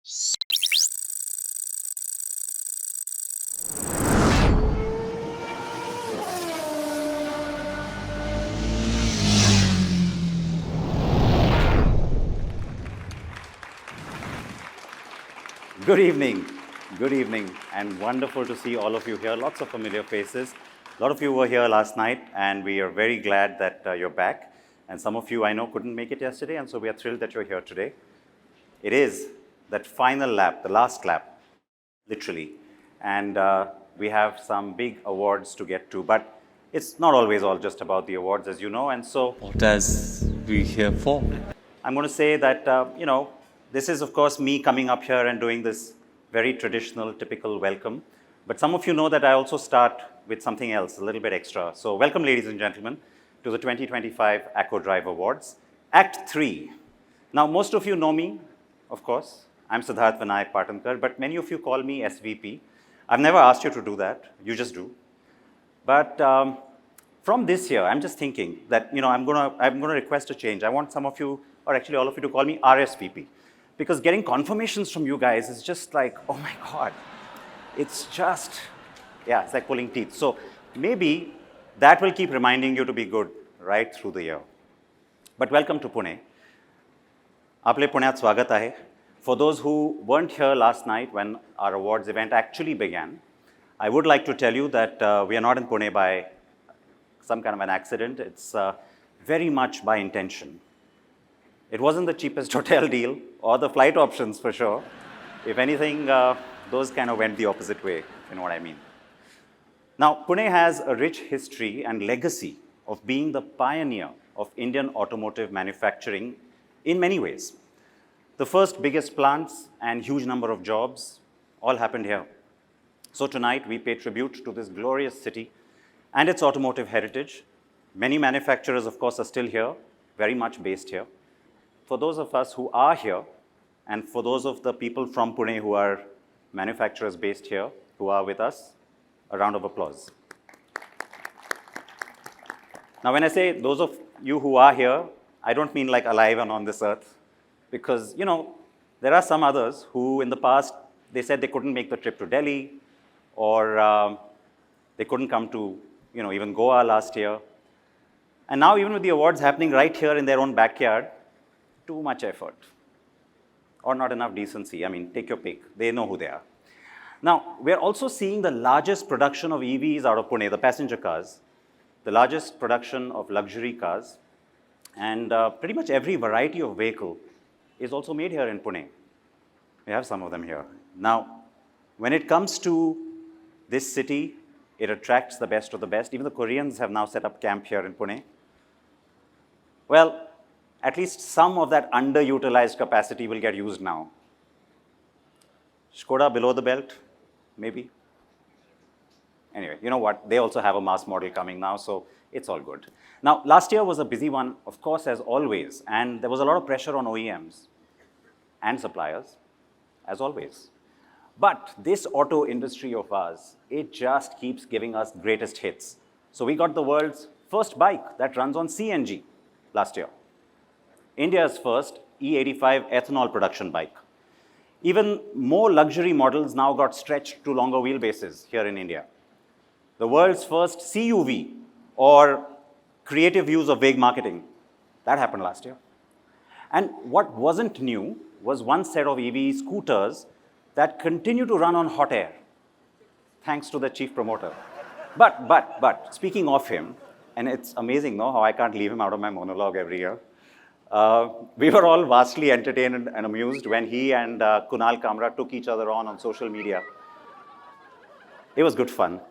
Good evening, and wonderful to see all of you here. Lots of familiar faces. A lot of you were here last night, and we are very glad that you're back. And some of you I know couldn't make it yesterday, and so we are thrilled that you're here today. It is that final lap, the last lap, literally. And we have some big awards to get to, but it's not always all just about the awards, as you know, and so What are we here for? I'm going to say that, this is, of course, me coming up here and doing this very traditional, typical welcome. But some of you know that I also start with something else, a little bit extra. So welcome, ladies and gentlemen, to the 2025 ACKO Drive Awards, Act 3. Now, most of you know me, of course. I'm Siddharth Vinayak Patankar, but many of you call me SVP. I've never asked you to do that. You just do. But from this year, I'm just thinking that, I'm going to request a change. I want some of you, or actually all of you, to call me RSVP. Because getting confirmations from you guys is just like, oh my God. It's just, it's like pulling teeth. So maybe that will keep reminding you to be good right through the year. But welcome to Pune. Aple Punyat swagat ahe. For those who weren't here last night when our awards event actually began, I would like to tell you that we are not in Pune by some kind of an accident. It's very much by intention. It wasn't the cheapest hotel deal or the flight options for sure. If anything, those kind of went the opposite way, if you know what I mean. Now, Pune has a rich history and legacy of being the pioneer of Indian automotive manufacturing in many ways. The first biggest plants and huge number of jobs all happened here. So tonight, we pay tribute to this glorious city and its automotive heritage. Many manufacturers, of course, are still here, very much based here. For those of us who are here, and for those of the people from Pune who are manufacturers based here, who are with us, a round of applause. Now, when I say those of you who are here, I don't mean like alive and on this earth, because, there are some others who in the past, they said they couldn't make the trip to Delhi, or they couldn't come to, even Goa last year. And now, even with the awards happening right here in their own backyard, too much effort or not enough decency. I mean, take your pick. They know who they are. Now, we're also seeing the largest production of EVs out of Pune, the passenger cars, the largest production of luxury cars, and pretty much every variety of vehicle is also made here in Pune. We have some of them here. Now, when it comes to this city, it attracts the best of the best. Even the Koreans have now set up camp here in Pune. Well, at least some of that underutilized capacity will get used now. Skoda below the belt, maybe. Anyway, you know what? They also have a mass model coming now, so it's all good. Now, last year was a busy one, of course, as always, and there was a lot of pressure on OEMs and suppliers, as always. But this auto industry of ours, it just keeps giving us greatest hits. So we got the world's first bike that runs on CNG last year. India's first E85 ethanol production bike. Even more luxury models now got stretched to longer wheelbases here in India. The world's first CUV, or creative use of vague marketing, that happened last year. And what wasn't new was one set of EV scooters that continue to run on hot air, thanks to the chief promoter. But, speaking of him, and it's amazing, no, how I can't leave him out of my monologue every year. We were all vastly entertained and amused when he and Kunal Kamra took each other on social media. It was good fun.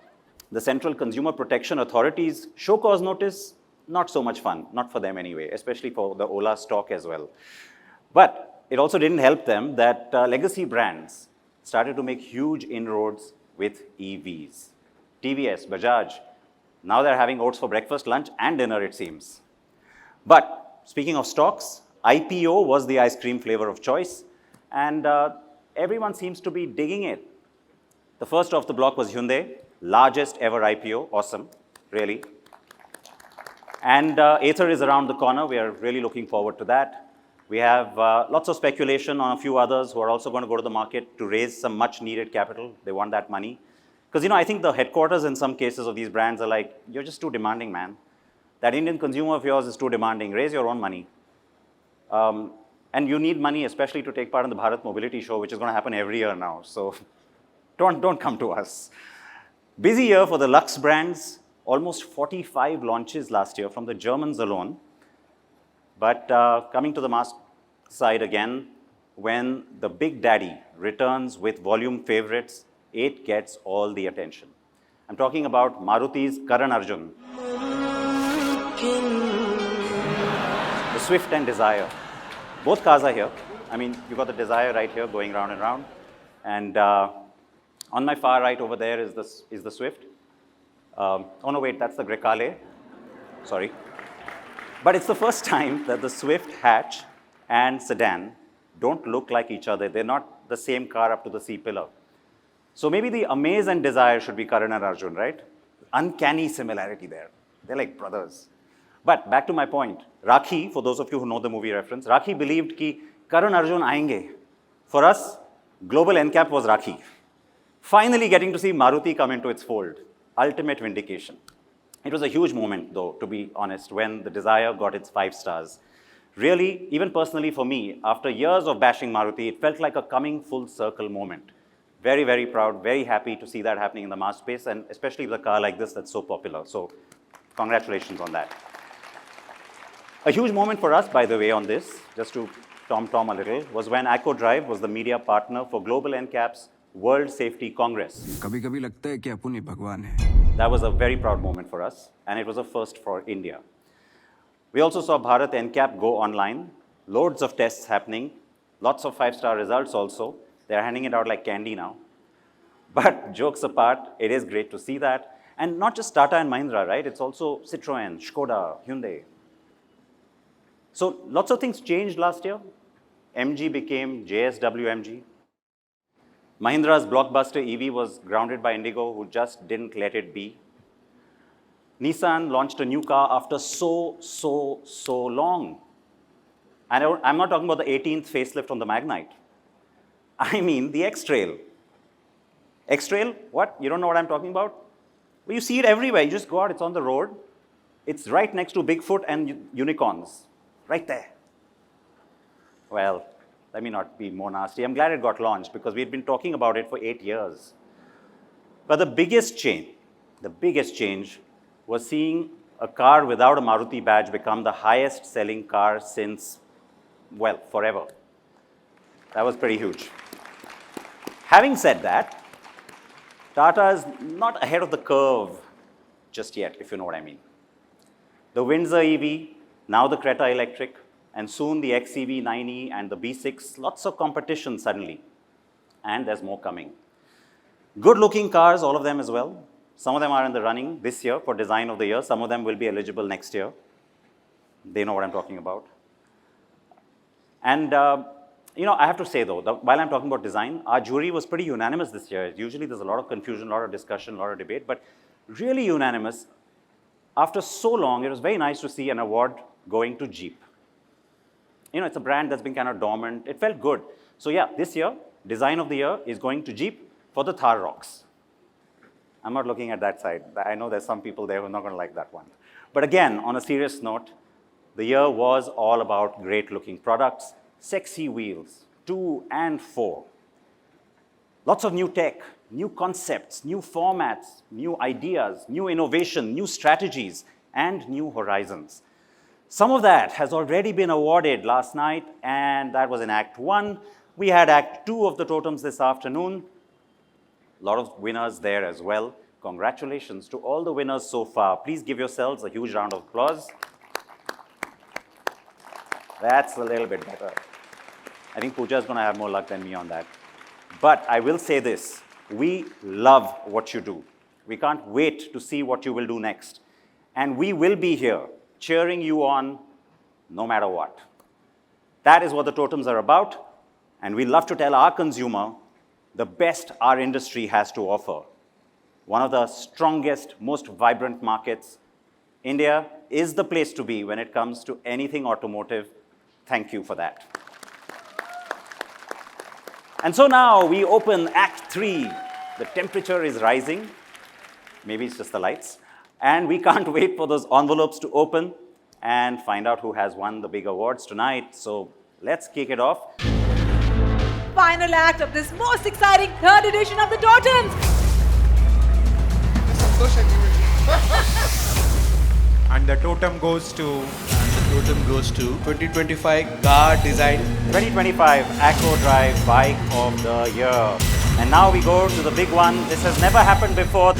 The Central Consumer Protection Authority's show cause notice, not so much fun, not for them anyway, especially for the Ola stock as well. But it also didn't help them that legacy brands started to make huge inroads with EVs. TVS, Bajaj, now they're having oats for breakfast, lunch, and dinner, it seems. But speaking of stocks, IPO was the ice cream flavor of choice, and everyone seems to be digging it. The first off the block was Hyundai, largest ever IPO, awesome, really. And Ather is around the corner, we are really looking forward to that. We have lots of speculation on a few others who are also going to go to the market to raise some much needed capital. They want that money. Because, I think the headquarters in some cases of these brands are like, you're just too demanding, man. That Indian consumer of yours is too demanding. Raise your own money. And you need money, especially to take part in the Bharat Mobility Show, which is going to happen every year now. So don't come to us. Busy year for the Lux brands. Almost 45 launches last year from the Germans alone. But coming to the mass side again, when the big daddy returns with volume favorites, it gets all the attention. I'm talking about Maruti's Karan Arjun, the Swift and Dzire. Both cars are here. I mean, you've got the Dzire right here going round and round. And on my far right over there is the Swift. Oh no, wait, that's the Grecale. Sorry. But it's the first time that the Swift hatch and sedan don't look like each other. They're not the same car up to the C-pillar. So maybe the Amaze and Dzire should be Karan and Arjun, right? Uncanny similarity there. They're like brothers. But back to my point. Rakhi, for those of you who know the movie reference, Rakhi believed ki Karan Arjun aayenge. For us, global NCAP was Rakhi. Finally getting to see Maruti come into its fold. Ultimate vindication. It was a huge moment, though, to be honest, when the Dzire got its 5 stars. Really, even personally for me, after years of bashing Maruti, it felt like a coming full circle moment. Very, very proud, very happy to see that happening in the mass space, and especially with a car like this that's so popular. So, congratulations on that. A huge moment for us, by the way, on this, just to tom-tom a little, was when ACKO Drive was the media partner for Global NCAP's World Safety Congress. कभी-कभी लगता है कि अपन ही भगवान है. That was a very proud moment for us, and it was a first for India. We also saw Bharat NCAP go online, loads of tests happening, lots of 5-star results also. They're handing it out like candy now. But jokes apart, it is great to see that. And not just Tata and Mahindra, right? It's also Citroën, Skoda, Hyundai. So lots of things changed last year. MG became JSW MG. Mahindra's blockbuster EV was grounded by Indigo, who just didn't let it be. Nissan launched a new car after so long. And I'm not talking about the 18th facelift on the Magnite. I mean the X-Trail. X-Trail? What? You don't know what I'm talking about? Well, you see it everywhere. You just go out, it's on the road. It's right next to Bigfoot and unicorns. Right there. Well, let me not be more nasty. I'm glad it got launched because we've been talking about it for 8 years. But the biggest change was seeing a car without a Maruti badge become the highest selling car since, well, forever. That was pretty huge. Having said that, Tata is not ahead of the curve just yet, if you know what I mean. The Windsor EV, now the Creta Electric, and soon the XEV 9e and the B6, lots of competition suddenly. And there's more coming. Good-looking cars, all of them as well. Some of them are in the running this year for Design of the Year. Some of them will be eligible next year. They know what I'm talking about. And I have to say though, while I'm talking about design, our jury was pretty unanimous this year. Usually there's a lot of confusion, a lot of discussion, a lot of debate, but really unanimous. After so long, it was very nice to see an award going to Jeep. It's a brand that's been kind of dormant. It felt good. So yeah, this year, Design of the Year is going to Jeep for the Thar Rocks. I'm not looking at that side. I know there's some people there who are not going to like that one. But again, on a serious note, the year was all about great-looking products, sexy wheels, 2 and 4. Lots of new tech, new concepts, new formats, new ideas, new innovation, new strategies, and new horizons. Some of that has already been awarded last night, and that was in Act 1. We had Act 2 of the totems this afternoon. A lot of winners there as well. Congratulations to all the winners so far. Please give yourselves a huge round of applause. That's a little bit better. I think Pooja is going to have more luck than me on that. But I will say this. We love what you do. We can't wait to see what you will do next. And we will be here cheering you on no matter what. That is what the totems are about. And we love to tell our consumer the best our industry has to offer. One of the strongest, most vibrant markets. India is the place to be when it comes to anything automotive. thank you for that. And so now we open Act 3. The temperature is rising. Maybe it's just the lights. And we can't wait for those envelopes to open and find out who has won the big awards tonight. So let's kick it off. Final act of this most exciting third edition of the Totems. And the totem goes to 2025 car design 2025 ACKO Drive Bike of the Year. And now we go to the big one. This has never happened before.